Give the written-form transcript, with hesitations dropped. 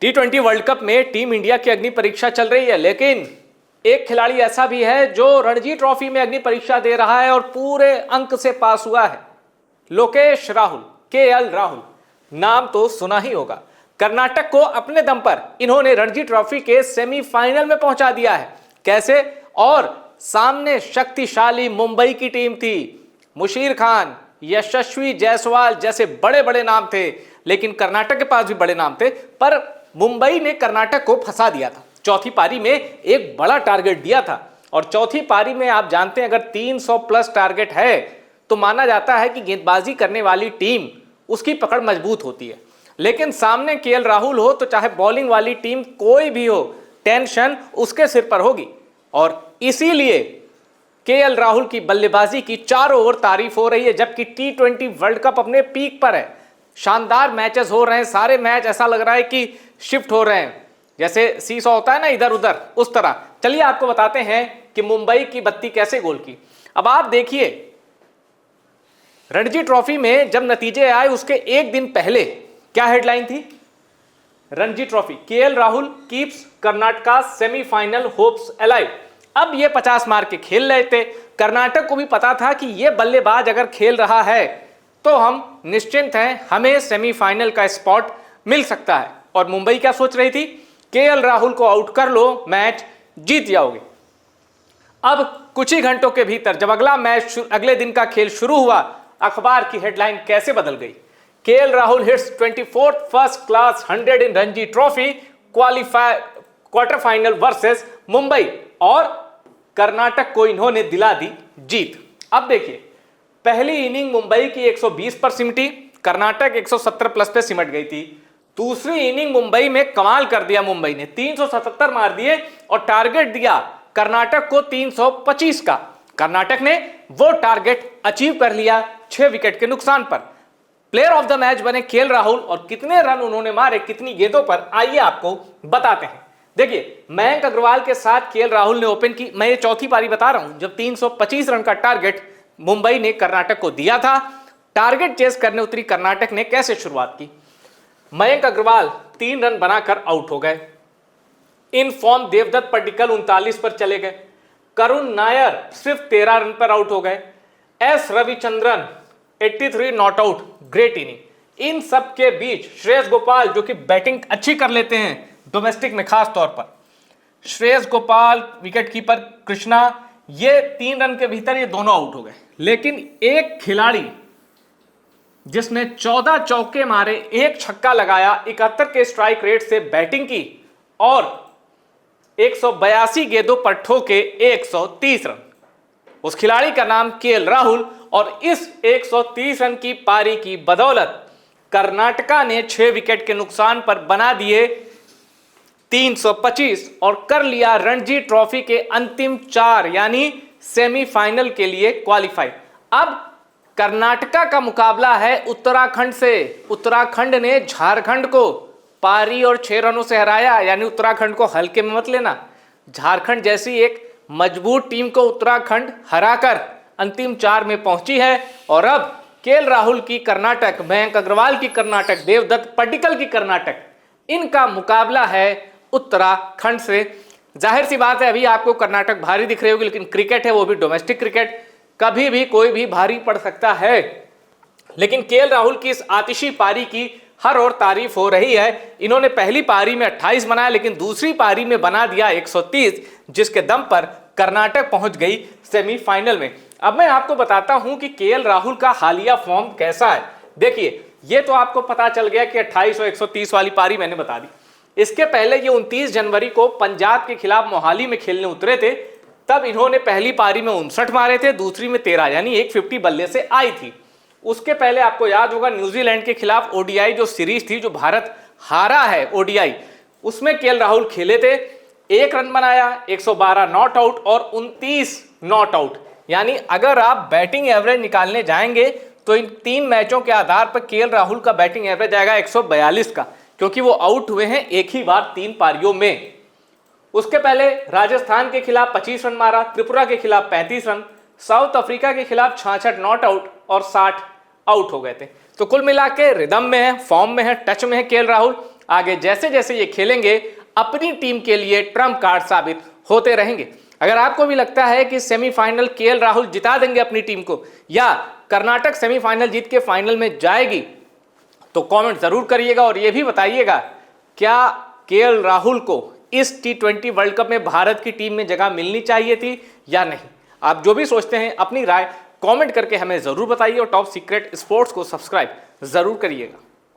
T20 world cup में team India की अग्नि परीक्षा चल रही है, लेकिन एक खिलाड़ी ऐसा भी है जो रणजी ट्रॉफी में अग्नि परीक्षा दे रहा है और पूरे अंक से पास हुआ है। लोकेश राहुल, केएल राहुल, नाम तो सुना ही होगा। कर्नाटक को अपने दम पर इन्होंने रणजी ट्रॉफी के सेमीफाइनल में पहुंचा दिया है। कैसे? और सामने शक्तिशाली मुंबई की टीम थी। मुशीर खान, यशस्वी जायसवाल जैसे बड़े बड़े नाम थे, लेकिन कर्नाटक के पास भी बड़े नाम थे, पर मुंबई ने कर्नाटक को फंसा दिया था। चौथी पारी में एक बड़ा टारगेट दिया था और चौथी पारी में आप जानते हैं अगर 300 प्लस टारगेट है तो माना जाता है कि गेंदबाजी करने वाली टीम उसकी पकड़ मजबूत होती है। लेकिन सामने केएल राहुल हो तो चाहे बॉलिंग वाली टीम कोई भी हो, टेंशन उसके सिर पर होगी। और इसीलिए केएल राहुल की बल्लेबाजी की चारों ओर तारीफ हो रही है, जबकि T20 वर्ल्ड कप अपने पीक पर है। शानदार मैचेस हो रहे हैं, सारे मैच ऐसा लग रहा है कि शिफ्ट हो रहे हैं, जैसे सीसॉ होता है ना इधर उधर, उस तरह। चलिए आपको बताते हैं कि मुंबई की बत्ती कैसे गोल की। अब आप देखिए, रणजी ट्रॉफी में जब नतीजे आए उसके एक दिन पहले क्या हेडलाइन थी? Ranji trophy, KL Rahul keeps Karnataka semifinal hopes alive. अब ये 50 मार के खेल रहे थे। कर्नाटक को भी पता था कि ये बल्लेबाज अगर खेल रहा है तो हम निश्चिंत हैं, हमें सेमीफाइनल का स्पॉट मिल सकता है। और मुंबई क्या सोच रही थी? केएल राहुल को आउट कर लो, मैच जीत जाओगे। अब कुछ ही घंटों के भीतर जब अगला मैच, अगले दिन का खेल शुरू हुआ, अखबार की हेडलाइन कैसे बदल गई। KL Rahul hits 24th first class 100 in Ranji trophy quarter final versus Mumbai, और कर्नाटक को इन्होंने दिला दी जीत। अब देखिए, पहली इनिंग मुंबई की 120 पर सिमटी, कर्नाटक 170 प्लस पे सिमट गई थी। दूसरी इनिंग मुंबई में कमाल कर दिया, मुंबई ने 377 मार दिए और टारगेट दिया कर्नाटक को 325 का। कर्नाटक ने वो टारगेट अचीव कर लिया 6 विकेट के नुकसान पर। प्लेयर ऑफ द मैच बने केएल राहुल, और कितने रन उन्होंने मारे, कितनी गेंदों पर, आइए आपको बताते हैं। देखिए, मयंक अग्रवाल के साथ केएल राहुल ने ओपन की। मैं ये चौथी पारी बता रहा हूं जब 325 रन का टारगेट मुंबई ने कर्नाटक को दिया था। टारगेट चेस करने उतरी कर्नाटक ने। कैसे शुरुआत की? मयंक अग्रवाल 3 रन बनाकर आउट हो गए। इन फॉर्म देवदत्त पड्डीकल 39 पर चले गए। करुण नायर सिर्फ 13 रन पर आउट हो गए। S Ravichandran 83 not out, great inning. इन सब के बीच श्रेयस गोपाल, जो कि बैटिंग अच्छी कर लेते हैं डोमेस्टिक में खास तौर पर, श्रेयस गोपाल, विकेट कीपर कृष्णा, ये 3 रन के भीतर ये दोनों आउट हो गए। लेकिन एक खिलाड़ी जिसने 14 चौके मारे, 1 छक्का लगाया, 71 के स्ट्राइक रेट से बैटिंग की और 182 गेंदों पर ठोके 130 रन, उस खिलाड़ी का नाम केएल राहुल। और इस 130 रन की पारी की बदौलत कर्नाटका ने 6 विकेट के नुकसान पर बना दिए 325 और कर लिया रणजी ट्रॉफी के अंतिम 4 यानी सेमीफाइनल के लिए क्वालिफाई। अब कर्नाटका का मुकाबला है उत्तराखंड से। उत्तराखंड ने झारखंड को पारी और 6 रनों से हराया, यानी उत्तराखंड को हल्के में मत लेना। झारखंड जैसी एक मजबूत टीम को उत्तराखंड हराकर अंतिम 4 में पहुंची है। और अब केएल राहुल की कर्नाटक, मयंक अग्रवाल की कर्नाटक, देवदत्त पड्डीकल की कर्नाटक, इनका मुकाबला है उत्तराखंड से। जाहिर सी बात है, अभी आपको कर्नाटक भारी दिख रही होगी, लेकिन क्रिकेट है, वो भी डोमेस्टिक क्रिकेट, कभी भी कोई भी भारी पड़ सकता है। लेकिन केएल राहुल की इस आतिशी पारी की हर ओर तारीफ हो रही है। इन्होंने पहली पारी में 28 बनाया, लेकिन दूसरी पारी में बना दिया 130, जिसके दम पर कर्नाटक पहुंच गई सेमीफाइनल में। अब मैं आपको बताता हूं कि केएल राहुल का हालिया फॉर्म कैसा है। देखिए, ये तो आपको पता चल गया कि 28 और 130 वाली पारी मैंने बता दी। इसके पहले ये 29 जनवरी को पंजाब के खिलाफ मोहाली में खेलने उतरे थे। तब इन्होंने पहली पारी में 59 मारे थे, दूसरी में 13, यानी 150 बल्ले से आई थी। उसके पहले आपको याद होगा न्यूजीलैंड के खिलाफ ओडीआई जो सीरीज थी, जो भारत हारा है ओडीआई, उसमें केएल राहुल खेले थे। 1 रन बनाया, 112 नॉट आउट और 29 नॉट आउट। यानी अगर आप बैटिंग एवरेज निकालने जाएंगे तो इन 3 मैचों के आधार पर केएल राहुल का बैटिंग एवरेज आएगा 142 का, क्योंकि वो आउट हुए हैं एक ही बार 3 पारियों में। उसके पहले राजस्थान के खिलाफ 25 रन मारा, त्रिपुरा के खिलाफ 35 रन, साउथ अफ्रीका के खिलाफ 66 नॉट आउट और 60 आउट हो गए थे। तो कुल मिला के रिदम में है, फॉर्म में है, टच में है केएल राहुल। आगे जैसे जैसे ये खेलेंगे अपनी टीम के लिए ट्रम्प कार्ड साबित होते रहेंगे। अगर आपको भी लगता है कि सेमीफाइनल केएल राहुल जिता देंगे अपनी टीम को, या कर्नाटक सेमीफाइनल जीत के फाइनल में जाएगी, तो कमेंट जरूर करिएगा और यह भी बताइएगा क्या केएल राहुल को इस T20 वर्ल्ड कप में भारत की टीम में जगह मिलनी चाहिए थी या नहीं। आप जो भी सोचते हैं अपनी राय कमेंट करके हमें जरूर बताइए और टॉप सीक्रेट स्पोर्ट्स को सब्सक्राइब जरूर करिएगा।